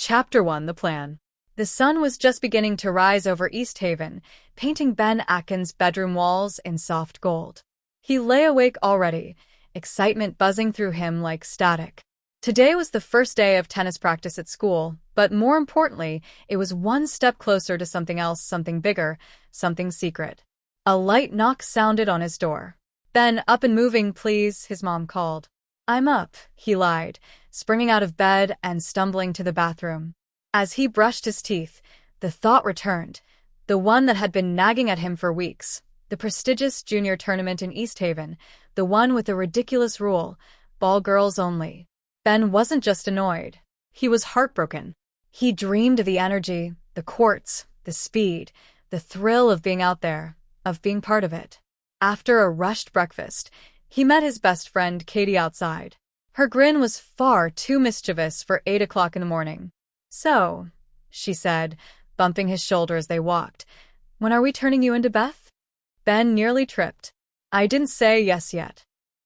Chapter 1: The Plan. The sun was just beginning to rise over East Haven, painting Ben Atkins' bedroom walls in soft gold. He lay awake already, excitement buzzing through him like static. Today was the first day of tennis practice at school, but more importantly, it was one step closer to something else, something bigger, something secret. A light knock sounded on his door. "Ben, up and moving, please," his mom called. "I'm up," he lied, springing out of bed and stumbling to the bathroom. As he brushed his teeth, the thought returned, the one that had been nagging at him for weeks, the prestigious junior tournament in East Haven, the one with the ridiculous rule, ball girls only. Ben wasn't just annoyed. He was heartbroken. He dreamed of the energy, the courts, the speed, the thrill of being out there, of being part of it. After a rushed breakfast, he met his best friend Katie outside. Her grin was far too mischievous for 8 o'clock in the morning. "So," she said, bumping his shoulder as they walked, "when are we turning you into Beth?" Ben nearly tripped. "I didn't say yes yet."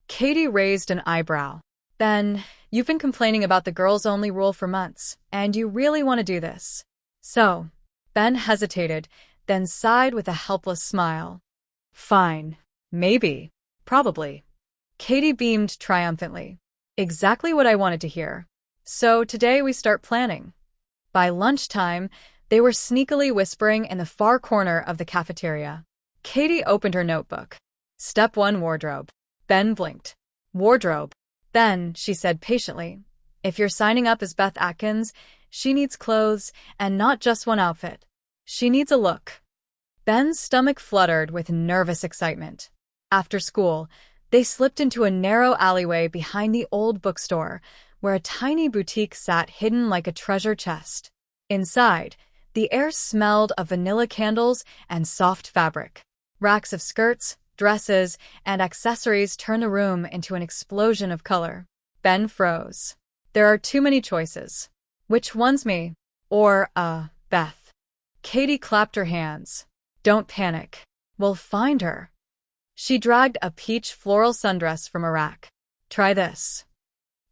Katie raised an eyebrow. "Ben, you've been complaining about the girls-only rule for months, and you really want to do this." "So," Ben hesitated, then sighed with a helpless smile. "Fine. Maybe. Probably." Katie beamed triumphantly. "Exactly what I wanted to hear. So today we start planning." By lunchtime, they were sneakily whispering in the far corner of the cafeteria. Katie opened her notebook. "Step 1: wardrobe." Ben blinked. "Wardrobe?" "Ben," she said patiently, "if you're signing up as Beth Atkins, she needs clothes, and not just one outfit. She needs a look." Ben's stomach fluttered with nervous excitement. After school, they slipped into a narrow alleyway behind the old bookstore, where a tiny boutique sat hidden like a treasure chest. Inside, the air smelled of vanilla candles and soft fabric. Racks of skirts, dresses, and accessories turned the room into an explosion of color. Ben froze. "There are too many choices. Which one's me? Or, Beth?" Katie clapped her hands. "Don't panic. We'll find her." She dragged a peach floral sundress from a rack. "Try this."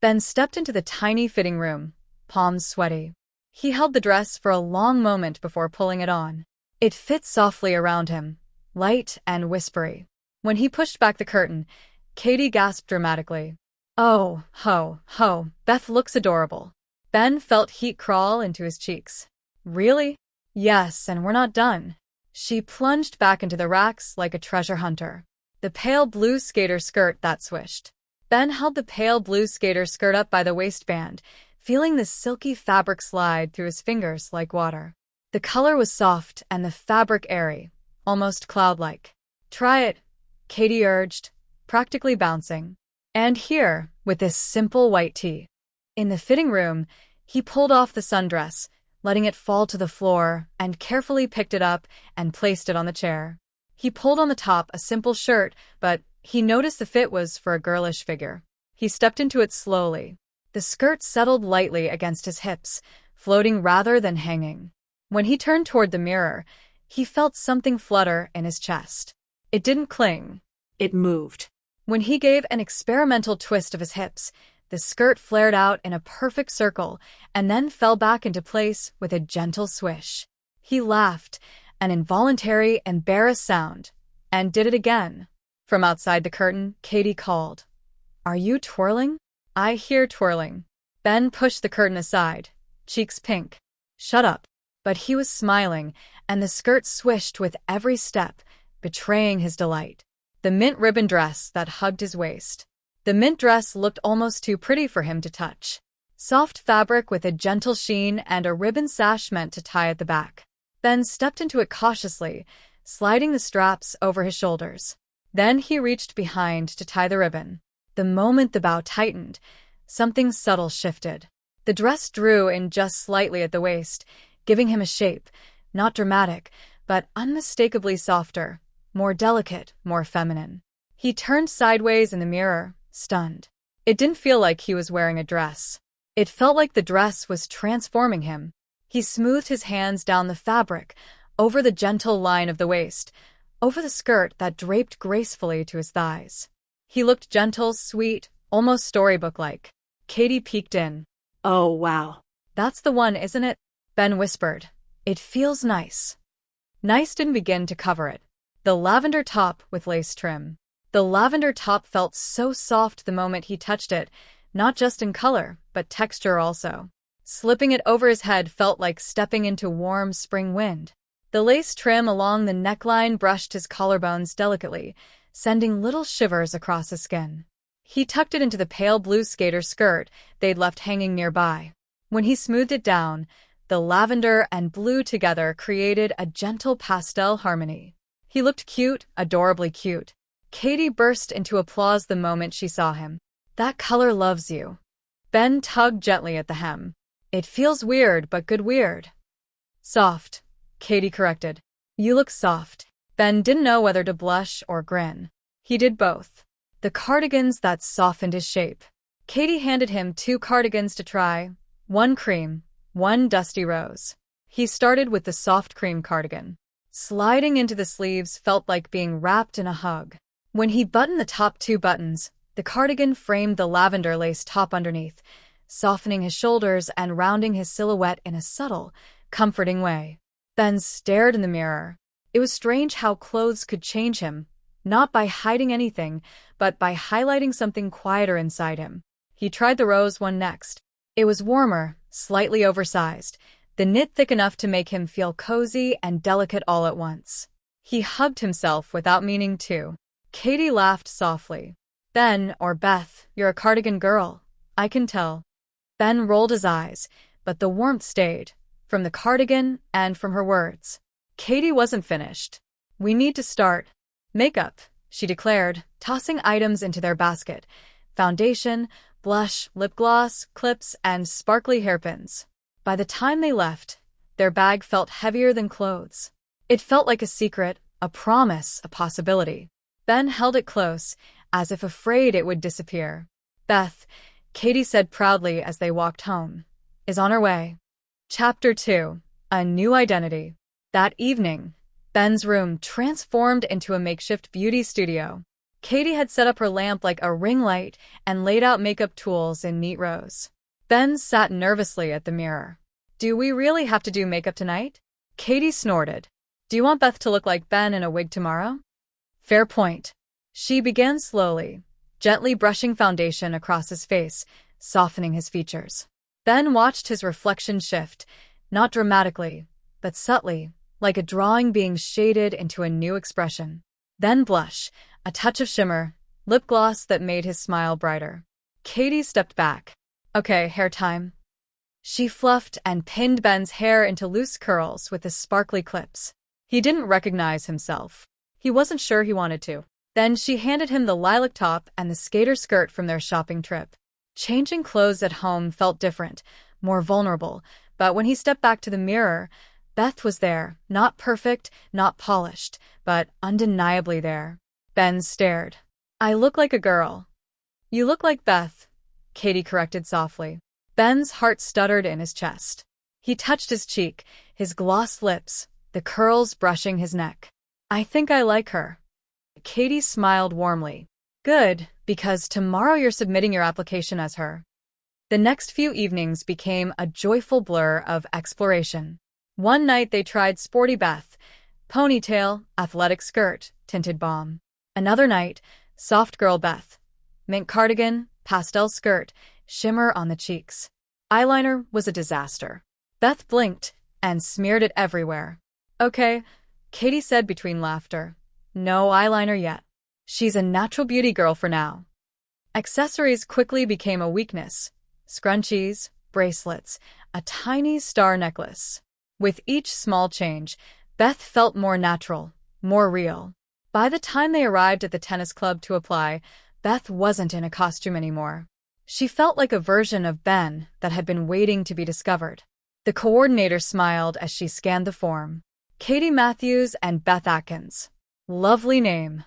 Ben stepped into the tiny fitting room, palms sweaty. He held the dress for a long moment before pulling it on. It fit softly around him, light and whispery. When he pushed back the curtain, Katie gasped dramatically. "Oh, ho, Beth looks adorable." Ben felt heat crawl into his cheeks. "Really?" "Yes, and we're not done." She plunged back into the racks like a treasure hunter. The pale blue skater skirt that swished. Ben held the pale blue skater skirt up by the waistband, feeling the silky fabric slide through his fingers like water. The color was soft and the fabric airy, almost cloud-like. "Try it," Katie urged, practically bouncing. "And here, with this simple white tee." In the fitting room, he pulled off the sundress, letting it fall to the floor, and carefully picked it up and placed it on the chair. He pulled on the top a simple shirt, but he noticed the fit was for a girlish figure. He stepped into it slowly. The skirt settled lightly against his hips, floating rather than hanging. When he turned toward the mirror, he felt something flutter in his chest. It didn't cling. It moved. When he gave an experimental twist of his hips, the skirt flared out in a perfect circle and then fell back into place with a gentle swish. He laughed, an involuntary, embarrassed sound, and did it again. From outside the curtain, Katie called, "Are you twirling?" "I hear twirling." Ben pushed the curtain aside, cheeks pink. "Shut up." But he was smiling, and the skirt swished with every step, betraying his delight. The mint ribbon dress that hugged his waist. The mint dress looked almost too pretty for him to touch. Soft fabric with a gentle sheen and a ribbon sash meant to tie at the back. Ben stepped into it cautiously, sliding the straps over his shoulders. Then he reached behind to tie the ribbon. The moment the bow tightened, something subtle shifted. The dress drew in just slightly at the waist, giving him a shape, not dramatic, but unmistakably softer, more delicate, more feminine. He turned sideways in the mirror, stunned. It didn't feel like he was wearing a dress. It felt like the dress was transforming him. He smoothed his hands down the fabric, over the gentle line of the waist, over the skirt that draped gracefully to his thighs. He looked gentle, sweet, almost storybook-like. Katie peeked in. "Oh, wow." That's the one, isn't it? Ben whispered. It feels nice. Nice didn't begin to cover it. The lavender top with lace trim. The lavender top felt so soft the moment he touched it, not just in color, but texture also. Slipping it over his head felt like stepping into warm spring wind. The lace trim along the neckline brushed his collarbones delicately, sending little shivers across his skin. He tucked it into the pale blue skater skirt they'd left hanging nearby. When he smoothed it down, the lavender and blue together created a gentle pastel harmony. He looked cute, adorably cute. Katie burst into applause the moment she saw him. That color loves you. Ben tugged gently at the hem. It feels weird, but good weird. Soft, Katie corrected. You look soft. Ben didn't know whether to blush or grin. He did both. The cardigans that softened his shape. Katie handed him 2 cardigans to try, one cream, one dusty rose. He started with the soft cream cardigan. Sliding into the sleeves felt like being wrapped in a hug. When he buttoned the top 2 buttons, the cardigan framed the lavender lace top underneath, softening his shoulders and rounding his silhouette in a subtle, comforting way. Ben stared in the mirror. It was strange how clothes could change him, not by hiding anything, but by highlighting something quieter inside him. He tried the rose one next. It was warmer, slightly oversized, the knit thick enough to make him feel cozy and delicate all at once. He hugged himself without meaning to. Katie laughed softly. Ben, or Beth, you're a cardigan girl. I can tell. Ben rolled his eyes, but the warmth stayed, from the cardigan and from her words. Katie wasn't finished. We need to start. Makeup, she declared, tossing items into their basket. Foundation, blush, lip gloss, clips, and sparkly hairpins. By the time they left, their bag felt heavier than clothes. It felt like a secret, a promise, a possibility. Ben held it close, as if afraid it would disappear. Beth, Katie said proudly as they walked home, is on her way. Chapter 2. A New Identity. That evening, Ben's room transformed into a makeshift beauty studio. Katie had set up her lamp like a ring light and laid out makeup tools in neat rows. Ben sat nervously at the mirror. Do we really have to do makeup tonight? Katie snorted. Do you want Beth to look like Ben in a wig tomorrow? Fair point. She began slowly, gently brushing foundation across his face, softening his features. Ben watched his reflection shift, not dramatically, but subtly, like a drawing being shaded into a new expression. Then blush, a touch of shimmer, lip gloss that made his smile brighter. Katie stepped back. Okay, hair time. She fluffed and pinned Ben's hair into loose curls with the sparkly clips. He didn't recognize himself. He wasn't sure he wanted to. Then she handed him the lilac top and the skater skirt from their shopping trip. Changing clothes at home felt different, more vulnerable, but when he stepped back to the mirror, Beth was there, not perfect, not polished, but undeniably there. Ben stared. I look like a girl. You look like Beth, Katie corrected softly. Ben's heart stuttered in his chest. He touched his cheek, his glossed lips, the curls brushing his neck. I think I like her. Katie smiled warmly. Good, because tomorrow you're submitting your application as her. The next few evenings became a joyful blur of exploration. One night they tried sporty Beth, ponytail, athletic skirt, tinted bomb. Another night, soft girl Beth, mink cardigan, pastel skirt, shimmer on the cheeks. Eyeliner was a disaster. Beth blinked and smeared it everywhere. Okay, Katie said between laughter. No eyeliner yet. She's a natural beauty girl for now. Accessories quickly became a weakness. Scrunchies, bracelets, a tiny star necklace. With each small change, Beth felt more natural, more real. By the time they arrived at the tennis club to apply, Beth wasn't in a costume anymore. She felt like a version of Ben that had been waiting to be discovered. The coordinator smiled as she scanned the form. Katie Matthews and Beth Atkins. Lovely name.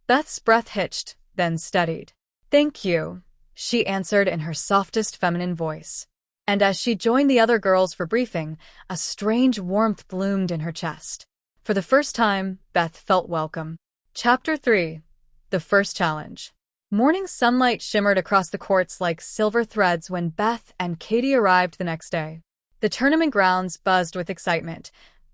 Beth's breath hitched, then steadied. Thank you, she answered in her softest feminine voice. And as she joined the other girls for briefing, a strange warmth bloomed in her chest. For the first time, Beth felt welcome. Chapter 3. The First Challenge. Morning sunlight shimmered across the courts like silver threads when Beth and Katie arrived the next day. The tournament grounds buzzed with excitement.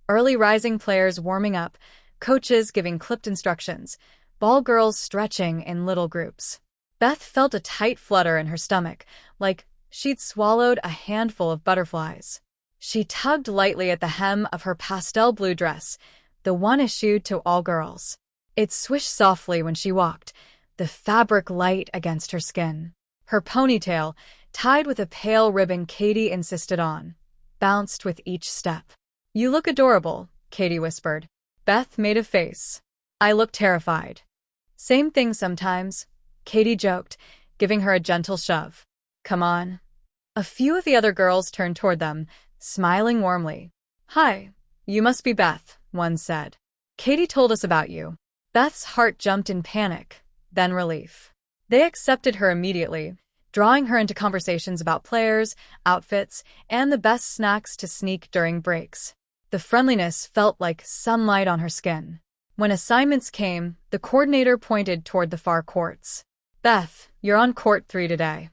Early rising players warming up, coaches giving clipped instructions, ball girls stretching in little groups. Beth felt a tight flutter in her stomach, like she'd swallowed a handful of butterflies. She tugged lightly at the hem of her pastel blue dress, the one issued to all girls. It swished softly when she walked, the fabric light against her skin. Her ponytail, tied with a pale ribbon Katie insisted on, bounced with each step. "You look adorable," Katie whispered. Beth made a face. "I look terrified." "Same thing sometimes," Katie joked, giving her a gentle shove. "Come on." A few of the other girls turned toward them, smiling warmly. "Hi, you must be Beth," one said. "Katie told us about you." Beth's heart jumped in panic, then relief. They accepted her immediately, drawing her into conversations about players, outfits, and the best snacks to sneak during breaks. The friendliness felt like sunlight on her skin. When assignments came, the coordinator pointed toward the far courts. "Beth, you're on court 3 today."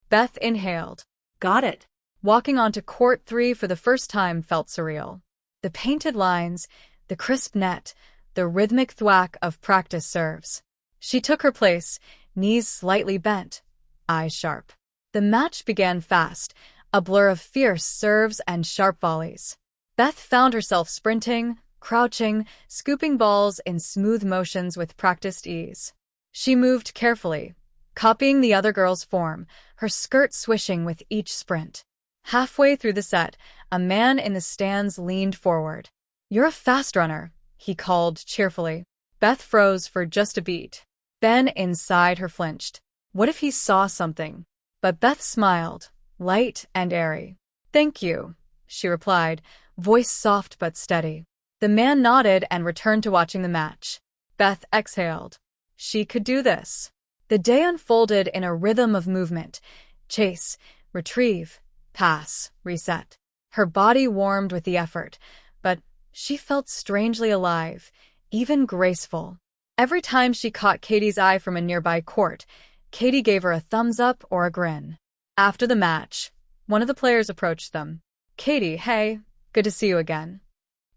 Beth inhaled. "Got it." Walking onto court 3 for the first time felt surreal. The painted lines, the crisp net, the rhythmic thwack of practice serves. She took her place, knees slightly bent, eyes sharp. The match began fast, a blur of fierce serves and sharp volleys. Beth found herself sprinting, crouching, scooping balls in smooth motions with practiced ease. She moved carefully, copying the other girl's form, her skirt swishing with each sprint. Halfway through the set, a man in the stands leaned forward. "You're a fast runner," he called cheerfully. Beth froze for just a beat. Ben inside her flinched. What if he saw something? But Beth smiled, light and airy. "Thank you," she replied, voice soft but steady. The man nodded and returned to watching the match. Beth exhaled. She could do this. The day unfolded in a rhythm of movement. Chase, retrieve, pass, reset. Her body warmed with the effort, but she felt strangely alive, even graceful. Every time she caught Katie's eye from a nearby court, Katie gave her a thumbs up or a grin. After the match, one of the players approached them. "Katie, hey, good to see you again."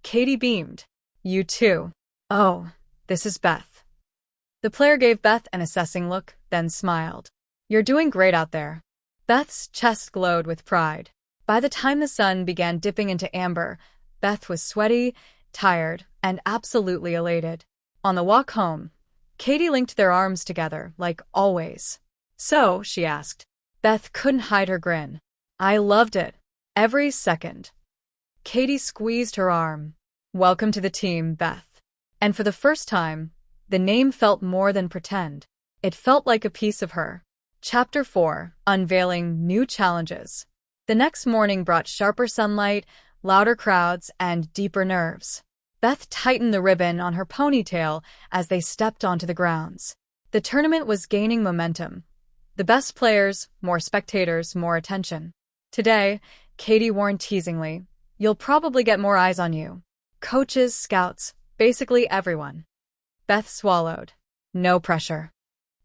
Katie beamed. "You too." "Oh, this is Beth." The player gave Beth an assessing look, then smiled. "You're doing great out there." Beth's chest glowed with pride. By the time the sun began dipping into amber, Beth was sweaty, tired, and absolutely elated. On the walk home, Katie linked their arms together, like always. "So," she asked. Beth couldn't hide her grin. "I loved it. Every second." Katie squeezed her arm. "Welcome to the team, Beth." And for the first time, the name felt more than pretend. It felt like a piece of her. Chapter 4: Unveiling New Challenges. The next morning brought sharper sunlight, louder crowds, and deeper nerves. Beth tightened the ribbon on her ponytail as they stepped onto the grounds. The tournament was gaining momentum. The best players, more spectators, more attention. Today, Katie warned teasingly, "You'll probably get more eyes on you." Coaches, scouts, basically everyone. Beth swallowed. No pressure.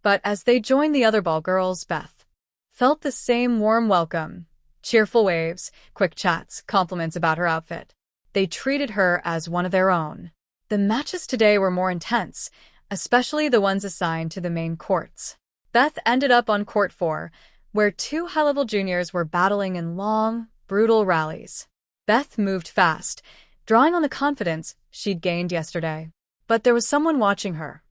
But as they joined the other ball girls, Beth felt the same warm welcome. Cheerful waves, quick chats, compliments about her outfit. They treated her as one of their own. The matches today were more intense, especially the ones assigned to the main courts. Beth ended up on court 4, where 2 high-level juniors were battling in long, brutal rallies. Beth moved fast, drawing on the confidence she'd gained yesterday. But there was someone watching her,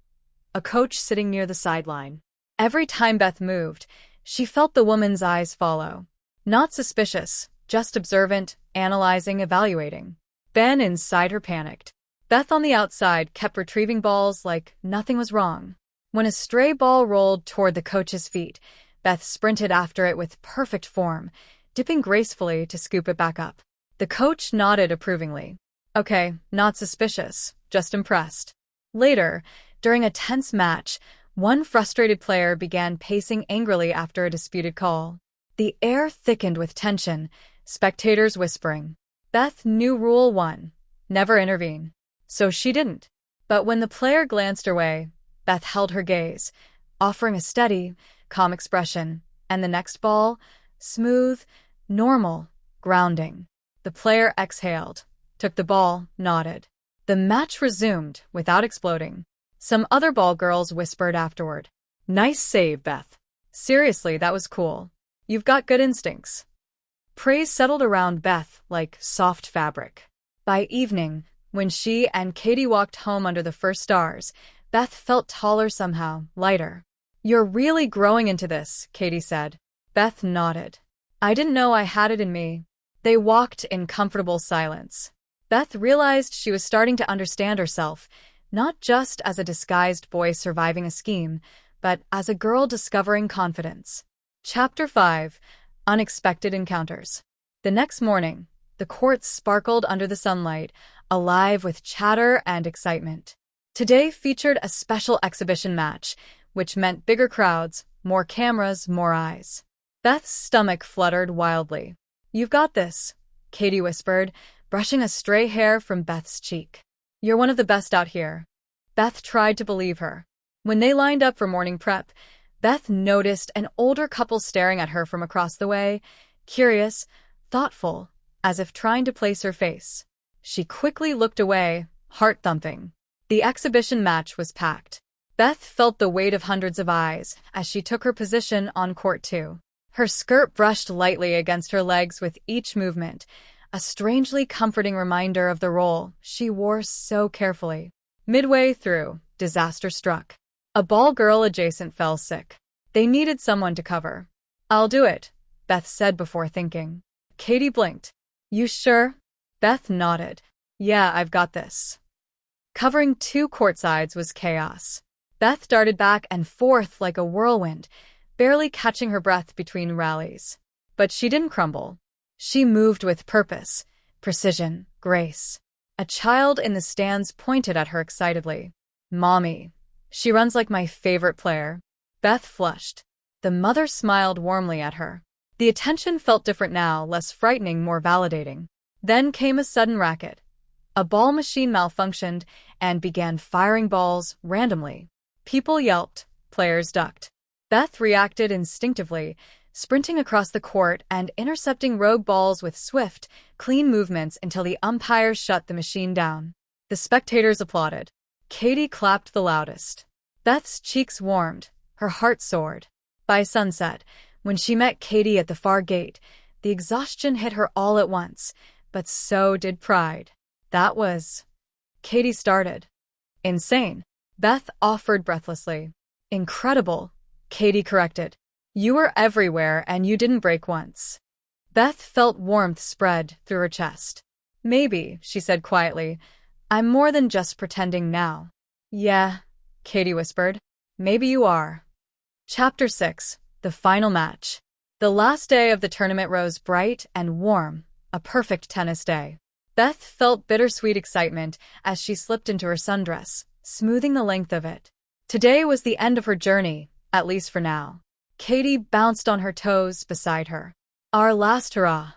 a coach sitting near the sideline. Every time Beth moved, she felt the woman's eyes follow. Not suspicious, just observant, analyzing, evaluating. Ben inside her panicked. Beth on the outside kept retrieving balls like nothing was wrong. When a stray ball rolled toward the coach's feet, Beth sprinted after it with perfect form, dipping gracefully to scoop it back up. The coach nodded approvingly. "Okay, not suspicious, just impressed." Later, during a tense match, one frustrated player began pacing angrily after a disputed call. The air thickened with tension, spectators whispering. Beth knew Rule 1, never intervene. So she didn't. But when the player glanced her way, Beth held her gaze, offering a steady, calm expression, and the next ball, smooth, normal, grounding. The player exhaled, took the ball, nodded. The match resumed without exploding. Some other ball girls whispered afterward. Nice save, Beth. Seriously, that was cool. You've got good instincts. Praise settled around Beth like soft fabric. By evening, when she and Katie walked home under the first stars, Beth felt taller somehow, lighter. You're really growing into this, Katie said. Beth nodded. I didn't know I had it in me. They walked in comfortable silence. Beth realized she was starting to understand herself, not just as a disguised boy surviving a scheme, but as a girl discovering confidence. Chapter 5. Unexpected Encounters. The next morning, the courts sparkled under the sunlight, alive with chatter and excitement. Today featured a special exhibition match, which meant bigger crowds, more cameras, more eyes. Beth's stomach fluttered wildly. You've got this, Katie whispered, brushing a stray hair from Beth's cheek. You're one of the best out here. Beth tried to believe her. When they lined up for morning prep, Beth noticed an older couple staring at her from across the way, curious, thoughtful, as if trying to place her face. She quickly looked away, heart thumping. The exhibition match was packed. Beth felt the weight of hundreds of eyes as she took her position on court 2. Her skirt brushed lightly against her legs with each movement, a strangely comforting reminder of the role she wore so carefully. Midway through, disaster struck. A ball girl adjacent fell sick. They needed someone to cover. I'll do it, Beth said before thinking. Katie blinked. You sure? Beth nodded. Yeah, I've got this. Covering 2 courtsides was chaos. Beth darted back and forth like a whirlwind, barely catching her breath between rallies. But she didn't crumble. She moved with purpose, precision, grace. A child in the stands pointed at her excitedly. Mommy. She runs like my favorite player. Beth flushed. The mother smiled warmly at her. The attention felt different now, less frightening, more validating. Then came a sudden racket. A ball machine malfunctioned and began firing balls randomly. People yelped, players ducked. Beth reacted instinctively, sprinting across the court and intercepting rogue balls with swift, clean movements until the umpires shut the machine down. The spectators applauded. Katie clapped the loudest. Beth's cheeks warmed, her heart soared. By sunset, when she met Katie at the far gate, the exhaustion hit her all at once, but so did pride. That was... Katie started. Insane, Beth offered breathlessly. Incredible, Katie corrected. You were everywhere and you didn't break once. Beth felt warmth spread through her chest. Maybe, she said quietly, I'm more than just pretending now. Yeah, Katie whispered. Maybe you are. Chapter 6. The Final Match. The last day of the tournament rose bright and warm, a perfect tennis day. Beth felt bittersweet excitement as she slipped into her sundress, smoothing the length of it. Today was the end of her journey, at least for now. Katie bounced on her toes beside her. Our last hurrah.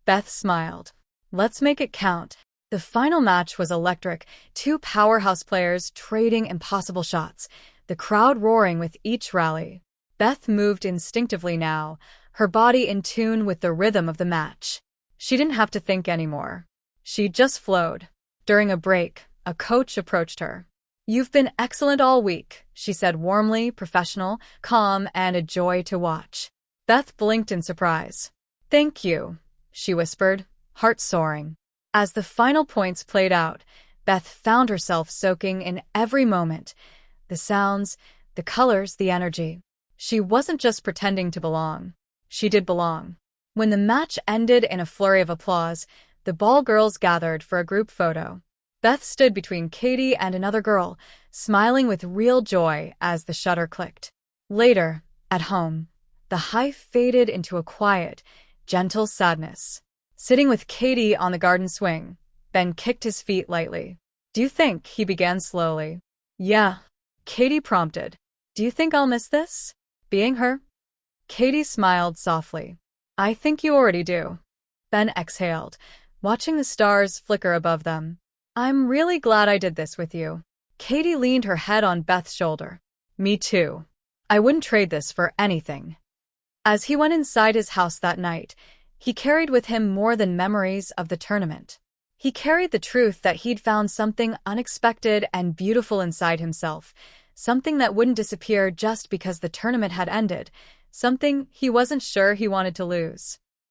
Beth smiled. Let's make it count. The final match was electric, 2 powerhouse players trading impossible shots, the crowd roaring with each rally. Beth moved instinctively now, her body in tune with the rhythm of the match. She didn't have to think anymore. She just flowed. During a break, a coach approached her. You've been excellent all week, she said warmly, professional, calm, and a joy to watch. Beth blinked in surprise. Thank you, she whispered, heart soaring. As the final points played out, Beth found herself soaking in every moment. The sounds, the colors, the energy. She wasn't just pretending to belong. She did belong. When the match ended in a flurry of applause, the ball girls gathered for a group photo. Beth stood between Katie and another girl, smiling with real joy as the shutter clicked. Later, at home, the high faded into a quiet, gentle sadness. Sitting with Katie on the garden swing, Ben kicked his feet lightly. Do you think, he began slowly. Yeah, Katie prompted. Do you think I'll miss this? Being her? Katie smiled softly. I think you already do. Ben exhaled, watching the stars flicker above them. I'm really glad I did this with you. Katie leaned her head on Beth's shoulder. Me too. I wouldn't trade this for anything. As he went inside his house that night, He carried with him more than memories of the tournament. He carried the truth that he'd found something unexpected and beautiful inside himself, something that wouldn't disappear just because the tournament had ended, something he wasn't sure he wanted to lose.